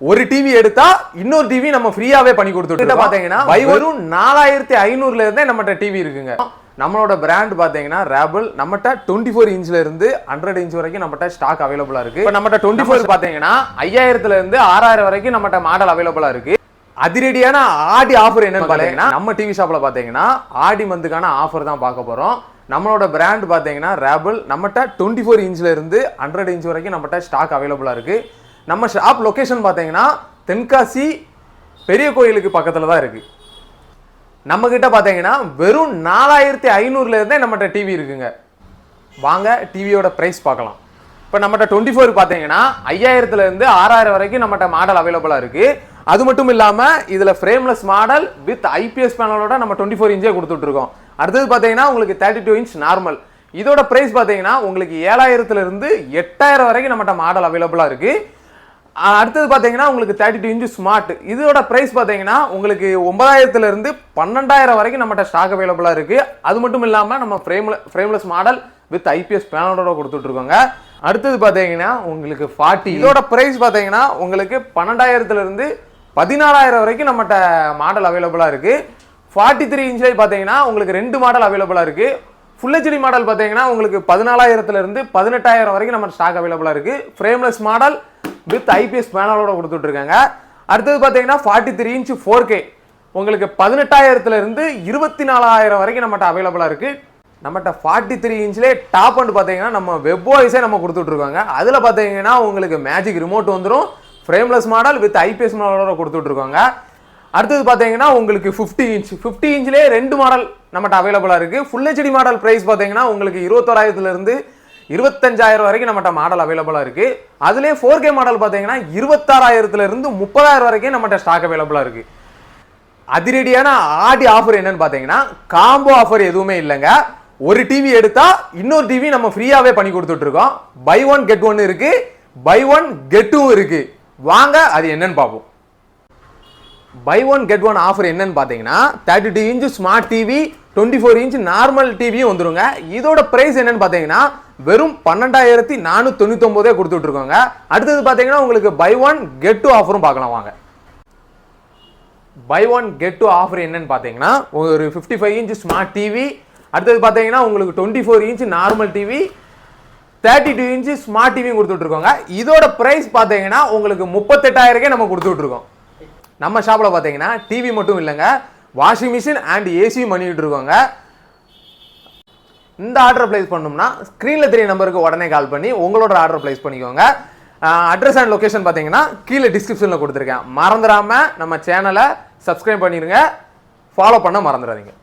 ஒரு டிவி எடுத்தா இன்னொரு டிவி நம்ம ஃப்ரீயாவே பண்ணி கொடுத்துட்டு பாத்தீங்கன்னா வெறும் 4500ல இருந்தே நம்மகிட்ட டிவி இருக்குங்க. நம்மளோட பிராண்ட் பாத்தீங்கன்னா ரேபிள். நம்மகிட்ட 24 இன்ச்ல இருந்து 100 இன்ச் வரைக்கும் நம்மகிட்ட ஸ்டாக் அவைலபிளா இருக்கு. இப்போ நம்மகிட்ட 24 பாத்தீங்கன்னா 5000ல இருந்து 6000 வரைக்கும் நம்மகிட்ட மாடல் அவைலபிளா இருக்கு. அதிரடியான ஆடி ஆஃபர் என்னன்னு பாத்தீங்கன்னா நம்ம டிவி ஷாப்ல பாத்தீங்கன்னா ஆடி மந்த்துக்கான ஆஃபர் தான் பார்க்க போறோம். நம்மளோட பிராண்ட் பாத்தீங்கன்னா ரேபிள். நம்மகிட்ட 24 இன்ச்ல இருந்து 100 இன்ச் வரைக்கும் நம்மகிட்ட ஸ்டாக் அவைலபிளா இருக்கு. நம்ம ஷாப் லொகேஷன் பாத்தீங்கன்னா தென்காசி பெரிய கோயிலுக்கு பக்கத்துல தான் இருக்கு. நம்ம கிட்ட பாத்தீங்கன்னா வெறும் 4500ல இருந்தே நம்மகிட்ட டிவி இருக்குங்க. வாங்க டிவியோட பிரைஸ் பார்க்கலாம். இப்போ நம்மகிட்ட 24 பாத்தீங்கன்னா 5000ல இருந்து 6000 வரைக்கும் நம்மகிட்ட மாடல் அவைலபிளா இருக்கு. அது மட்டும் இல்லாம இதுல ஃப்ரேம்லெஸ் மாடல் வித் ஐபிஎஸ் பேனலோட நம்ம 24 இன்ச்சே கொடுத்துட்டு இருக்கோம். அடுத்தது பாத்தீங்கன்னா உங்களுக்கு 32 இன்ச் நார்மல். இதோட பிரைஸ் பாத்தீங்கன்னா உங்களுக்கு 7000ல இருந்து 8000 வரைக்கும் நம்மகிட்ட மாடல் அவைலபிளா இருக்கு. அடுத்தது பாத்தீங்கன்னா உங்களுக்கு 32 இன்ச் ஸ்மார்ட். இதோட பிரைஸ் பாத்தீங்கன்னா உங்களுக்கு 9000ல இருந்து 12000 வரைக்கும் நம்மகிட்ட ஸ்டாக் அவைலபிளா இருக்கு. அது மட்டும் இல்லாம நம்ம ஃப்ரேம்லெஸ் மாடல் வித் ஐபிஎஸ் பேனலோட கொடுத்துட்டு இருக்கோங்க. அடுத்தது பாத்தீங்கன்னா உங்களுக்கு 40. இதோட பிரைஸ் பாத்தீங்கன்னா உங்களுக்கு 12000ல இருந்து 14000 வரைக்கும் நம்மகிட்ட மாடல் அவைலபிளா இருக்கு. 43 இன்ச்ல பாத்தீங்கன்னா உங்களுக்கு 2 மாடல் அவைலபிளா இருக்கு. ஃபுல் ஹெச்டி மாடல் பாத்தீங்கன்னா உங்களுக்கு 14000ல இருந்து 18000 வரைக்கும் நம்ம ஸ்டாக் அவைலபிளா இருக்கு. ஃப்ரேம்லெஸ் மாடல் வித் ஐபிஎஸ் பேனலோட கொடுத்துட்டு இருக்காங்க. அடுத்தது பாத்தீங்கன்னா 43 இன்ச் 4K உங்களுக்கு 18000ல இருந்து 24000 வரைக்கும் நம்மகிட்ட அவைலபிளா இருக்கு. நம்மகிட்ட 43 இன்ச்லேயே டாப் அண்ட் பாத்தீங்கன்னா நம்ம வெப் வாய்ஸே நம்ம கொடுத்துட்டு இருக்காங்க. அதுல பாத்தீங்கன்னா உங்களுக்கு மேஜிக் ரிமோட் வந்துடும். ஃப்ரேம்லெஸ் மாடல் வித் ஐபிஎஸ் மாடலோட கொடுத்துட்டு இருக்காங்க. அடுத்தது பாத்தீங்கன்னா உங்களுக்கு 50 இன்ச்லேயே 2 மாடல் நம்மகிட்ட அவைலபிளா இருக்கு. ஃபுல் ஹெச்டி மாடல் பிரைஸ் பாத்தீங்கன்னா உங்களுக்கு 21000ல இருந்து 25000 வரைக்கும் நம்மகிட்ட மாடல் அவைலபிளா இருக்கு. அதுலயே 4K மாடல் பாத்தீங்கன்னா 26000ல இருந்து 30000 வரைக்கும் நம்மகிட்ட ஸ்டாக் அவைலபிளா இருக்கு. அதிரடியான ஆடி ஆஃபர் என்னன்னு பாத்தீங்கன்னா காம்போ ஆஃபர் எதுவுமே இல்லைங்க. ஒரு டிவி எடுத்தா இன்னொரு டிவி நம்ம ஃப்ரீயாவே பண்ணி கொடுத்துட்டு இருக்கோம். பை ஒன் கெட் ஒன் இருக்கு, பை ஒன் கெட் டூ இருக்கு. வாங்க அது என்னன்னு பார்ப்போம். Buy one get one offer என்னன்னு பாத்தீங்கன்னா 32 inch smart TV 24 inch normal டிவியும் வந்துருங்க. இதோட பிரைஸ் என்னன்னு பாத்தீங்கன்னா வெறும் 12499 கொடுத்துட்டு இருக்கோங்க. அடுத்தது பாத்தீங்கன்னா உங்களுக்கு பை ஒன் கெட் டூ ஆஃபரும் பார்க்கலாம் வாங்க. Buy one get two offer என்னன்னு பாத்தீங்கன்னா ஒரு 55 இன்ச் ஸ்மார்ட் டிவி, அடுத்தது பாத்தீங்கன்னா உங்களுக்கு 24 inch normal TV, 32 inch smart டிவியும் கொடுத்துட்டு இருக்கோங்க. இதோட பிரைஸ் பாத்தீங்கன்னா உங்களுக்கு 38000 நம்ம கொடுத்துட்டு இருக்கோம். நம்ம ஷாப்ல பாத்தீங்கன்னா டிவி மட்டும் இல்லைங்க, வாஷிங் மிஷின் அண்ட் ஏசியும் பண்ணிட்டு இருக்கோங்க. இந்த ஆர்டர் பிளேஸ் பண்ணோம்னா ஸ்கிரீன்ல தெரிய நம்பருக்கு உடனே கால் பண்ணி உங்களோட ஆர்டர் பிளேஸ் பண்ணிக்கோங்க. அட்ரஸ் அண்ட் லொகேஷன் பாத்தீங்கன்னா கீழே டிஸ்கிரிப்ஷன்ல கொடுத்துருக்கேன். மறந்துடாம நம்ம சேனலை சப்ஸ்கிரைப் பண்ணிருங்க, ஃபாலோ பண்ண மறந்துடாதீங்க.